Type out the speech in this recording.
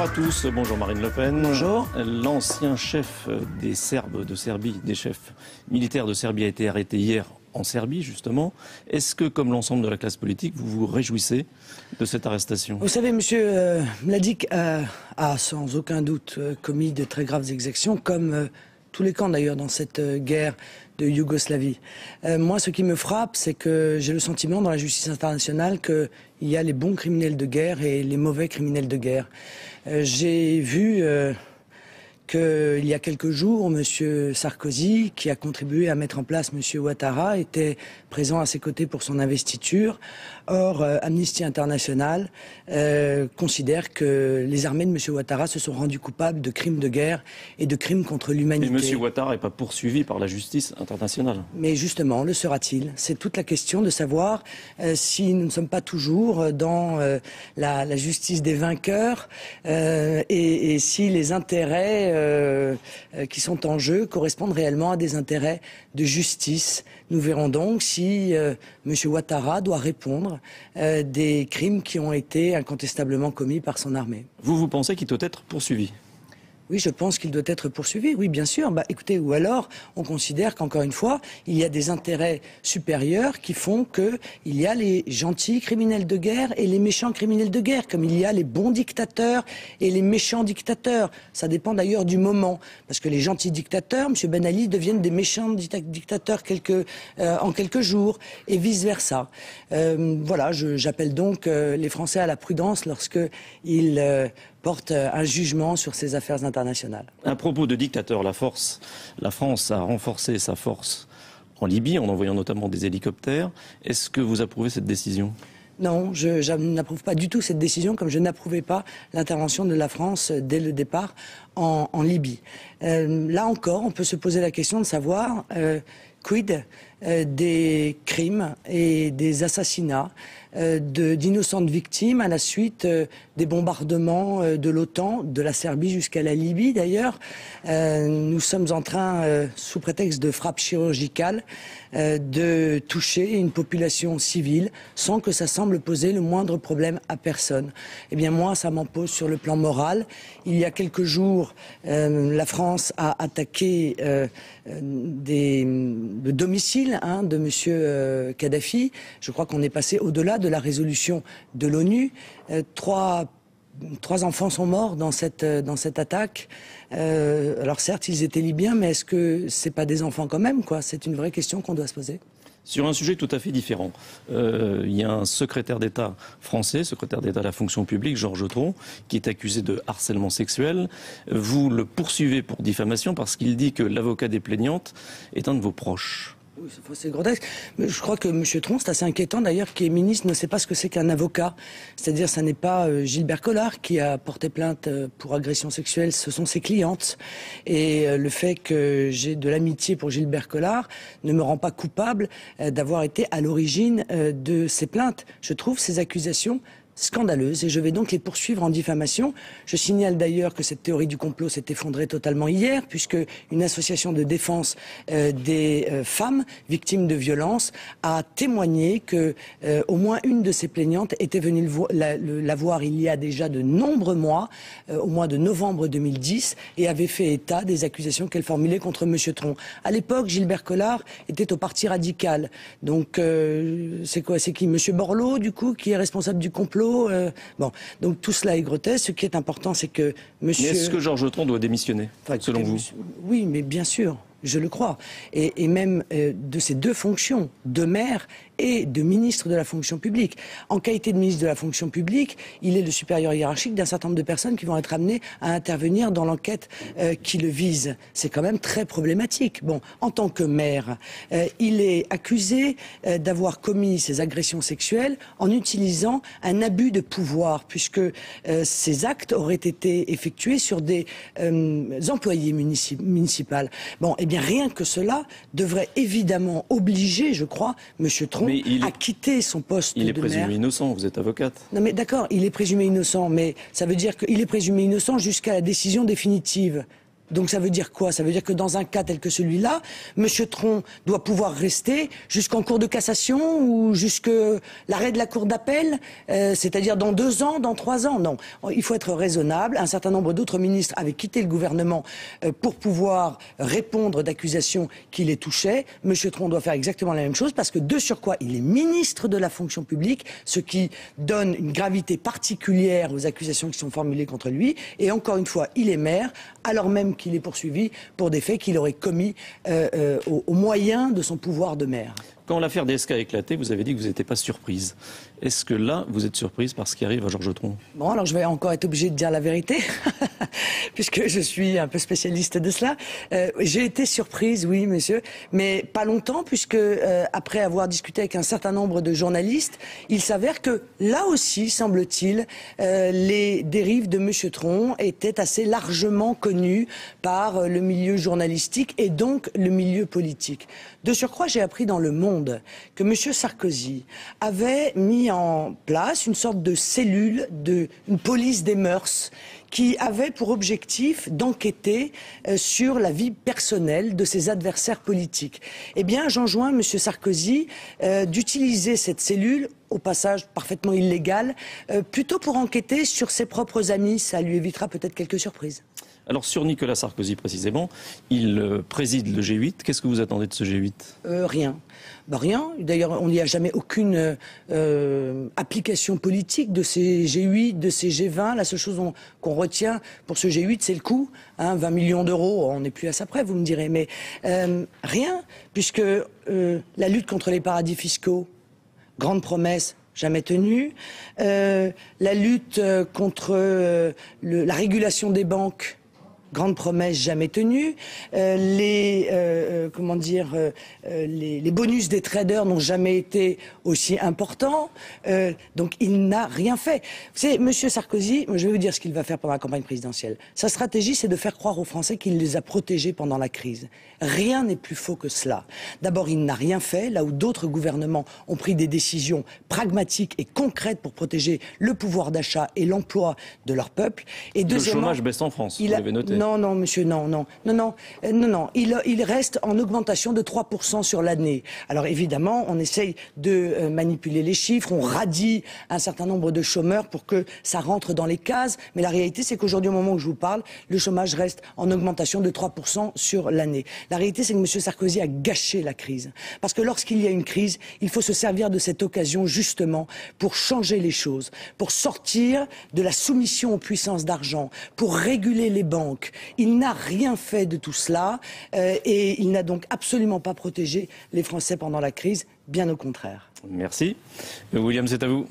à tous, bonjour Marine Le Pen. Bonjour. L'ancien chef des Serbes de Serbie, des chefs militaires de Serbie, a été arrêté hier en Serbie, justement. Est-ce que, comme l'ensemble de la classe politique, vous vous réjouissez de cette arrestation? Vous savez, M. Mladic a sans aucun doute commis de très graves exactions, comme tous les camps d'ailleurs dans cette guerre de Yougoslavie. Moi, ce qui me frappe, c'est que j'ai le sentiment dans la justice internationale qu'il y a les bons criminels de guerre et les mauvais criminels de guerre. J'ai vu qu'il y a quelques jours, M. Sarkozy, qui a contribué à mettre en place M. Ouattara, était présent à ses côtés pour son investiture. Or, Amnesty International considère que les armées de M. Ouattara se sont rendues coupables de crimes de guerre et de crimes contre l'humanité. Mais M. Ouattara n'est pas poursuivi par la justice internationale. Mais justement, le sera-t-il? C'est toute la question de savoir si nous ne sommes pas toujours dans la justice des vainqueurs et si les intérêts qui sont en jeu correspondent réellement à des intérêts de justice. Nous verrons donc si M. Ouattara doit répondre des crimes qui ont été incontestablement commis par son armée. Vous pensez qu'il doit être poursuivi? Oui, je pense qu'il doit être poursuivi, oui, bien sûr. Écoutez, ou alors, on considère qu'encore une fois, il y a des intérêts supérieurs qui font qu'il y a les gentils criminels de guerre et les méchants criminels de guerre, comme il y a les bons dictateurs et les méchants dictateurs. Ça dépend d'ailleurs du moment, parce que les gentils dictateurs, M. Ben Ali, deviennent des méchants dictateurs en quelques jours, et vice-versa. Voilà, j'appelle donc les Français à la prudence lorsqu'ils porte un jugement sur ces affaires internationales. À propos de dictateurs, la France a renforcé sa force en Libye en envoyant notamment des hélicoptères. Est-ce que vous approuvez cette décision? Non, je n'approuve pas du tout cette décision, comme je n'approuvais pas l'intervention de la France dès le départ en Libye. Là encore, on peut se poser la question de savoir quid des crimes et des assassinats d'innocentes victimes à la suite des bombardements de l'OTAN, de la Serbie jusqu'à la Libye d'ailleurs. Nous sommes en train, sous prétexte de frappes chirurgicales, de toucher une population civile sans que ça semble poser le moindre problème à personne. Eh bien moi, ça m'en pose sur le plan moral. Il y a quelques jours, la France a attaqué le domicile de M. Kadhafi. Je crois qu'on est passé au-delà de la résolution de l'ONU. Trois enfants sont morts dans cette attaque. Alors certes, ils étaient libyens, mais est-ce que c'est pas des enfants quand même, quoi? C'est une vraie question qu'on doit se poser. Sur un sujet tout à fait différent, il y a un secrétaire d'État français, secrétaire d'État à la fonction publique, Georges Tron, qui est accusé de harcèlement sexuel. Vous le poursuivez pour diffamation parce qu'il dit que l'avocat des plaignantes est un de vos proches. Oui, c'est grotesque. Mais je crois que M. Tron, c'est assez inquiétant d'ailleurs, qui est ministre, ne sait pas ce que c'est qu'un avocat. C'est-à-dire, ça n'est pas Gilbert Collard qui a porté plainte pour agression sexuelle, ce sont ses clientes. Et le fait que j'ai de l'amitié pour Gilbert Collard ne me rend pas coupable d'avoir été à l'origine de ces plaintes. Je trouve ces accusations scandaleuse et je vais donc les poursuivre en diffamation. Je signale d'ailleurs que cette théorie du complot s'est effondrée totalement hier puisque une association de défense des femmes victimes de violences a témoigné que au moins une de ces plaignantes était venue la voir il y a déjà de nombreux mois, au mois de novembre 2010, et avait fait état des accusations qu'elle formulait contre M. Tron. À l'époque, Gilbert Collard était au Parti radical. Donc c'est quoi? C'est qui? M. Borloo, du coup, qui est responsable du complot? Bon, donc tout cela est grotesque. Ce qui est important, c'est que monsieur... Mais est-ce que Georges Tron doit démissionner, selon vous? Oui, mais bien sûr, je le crois. Et même de ces deux fonctions, de maire et de ministre de la fonction publique. En qualité de ministre de la fonction publique, il est le supérieur hiérarchique d'un certain nombre de personnes qui vont être amenées à intervenir dans l'enquête qui le vise. C'est quand même très problématique. Bon, en tant que maire, il est accusé d'avoir commis ces agressions sexuelles en utilisant un abus de pouvoir, puisque ces actes auraient été effectués sur des employés municipaux. Bon, eh bien, rien que cela devrait évidemment obliger, je crois, M. Tron à quitter son poste de maire. Il est présumé innocent, vous êtes avocate. Non mais d'accord, il est présumé innocent, mais ça veut dire qu'il est présumé innocent jusqu'à la décision définitive. Donc ça veut dire quoi? Ça veut dire que dans un cas tel que celui-là, M. Tron doit pouvoir rester jusqu'en cour de cassation ou jusqu'à l'arrêt de la cour d'appel, c'est-à-dire dans 2 ans, dans 3 ans. Non, il faut être raisonnable. Un certain nombre d'autres ministres avaient quitté le gouvernement pour pouvoir répondre d'accusations qui les touchaient. M. Tron doit faire exactement la même chose parce que de surcroît, il est ministre de la fonction publique, ce qui donne une gravité particulière aux accusations qui sont formulées contre lui. Et encore une fois, il est maire, alors même qu'il est poursuivi pour des faits qu'il aurait commis au moyen de son pouvoir de maire. Quand l'affaire DSK a éclaté, vous avez dit que vous n'étiez pas surprise. Est-ce que là, vous êtes surprise par ce qui arrive à Georges Tron? Bon, alors je vais encore être obligée de dire la vérité, puisque je suis un peu spécialiste de cela. J'ai été surprise, oui, monsieur, mais pas longtemps, puisque après avoir discuté avec un certain nombre de journalistes, il s'avère que là aussi, semble-t-il, les dérives de monsieur Tron étaient assez largement connues par le milieu journalistique et donc le milieu politique. De surcroît, j'ai appris dans Le Monde que M. Sarkozy avait mis en place une sorte de cellule, une police des mœurs, qui avait pour objectif d'enquêter sur la vie personnelle de ses adversaires politiques. Eh bien, j'enjoins M. Sarkozy d'utiliser cette cellule, au passage parfaitement illégale, plutôt pour enquêter sur ses propres amis. Ça lui évitera peut-être quelques surprises. Alors sur Nicolas Sarkozy précisément, il préside le G8. Qu'est-ce que vous attendez de ce G8 ? Rien. Rien. D'ailleurs, on n'y a jamais aucune application politique de ces G8, de ces G20. La seule chose qu'on retient pour ce G8, c'est le coût. 20 millions d'euros, on n'est plus à ça près, vous me direz. Mais rien, puisque la lutte contre les paradis fiscaux, grande promesse, jamais tenue. La lutte contre la régulation des banques, grande promesse jamais tenue. Les bonus des traders n'ont jamais été aussi importants. Donc il n'a rien fait. Vous savez, M. Sarkozy, je vais vous dire ce qu'il va faire pendant la campagne présidentielle. Sa stratégie, c'est de faire croire aux Français qu'il les a protégés pendant la crise. Rien n'est plus faux que cela. D'abord, il n'a rien fait, là où d'autres gouvernements ont pris des décisions pragmatiques et concrètes pour protéger le pouvoir d'achat et l'emploi de leur peuple. Et le chômage baisse en France, vous l'avez noté. Non, monsieur, non. Il reste en augmentation de 3% sur l'année. Alors évidemment, on essaye de manipuler les chiffres, on radie un certain nombre de chômeurs pour que ça rentre dans les cases. Mais la réalité, c'est qu'aujourd'hui, au moment où je vous parle, le chômage reste en augmentation de 3% sur l'année. La réalité, c'est que M. Sarkozy a gâché la crise. Parce que lorsqu'il y a une crise, il faut se servir de cette occasion justement pour changer les choses, pour sortir de la soumission aux puissances d'argent, pour réguler les banques. Il n'a rien fait de tout cela et il n'a donc absolument pas protégé les Français pendant la crise, bien au contraire. Merci. William, c'est à vous.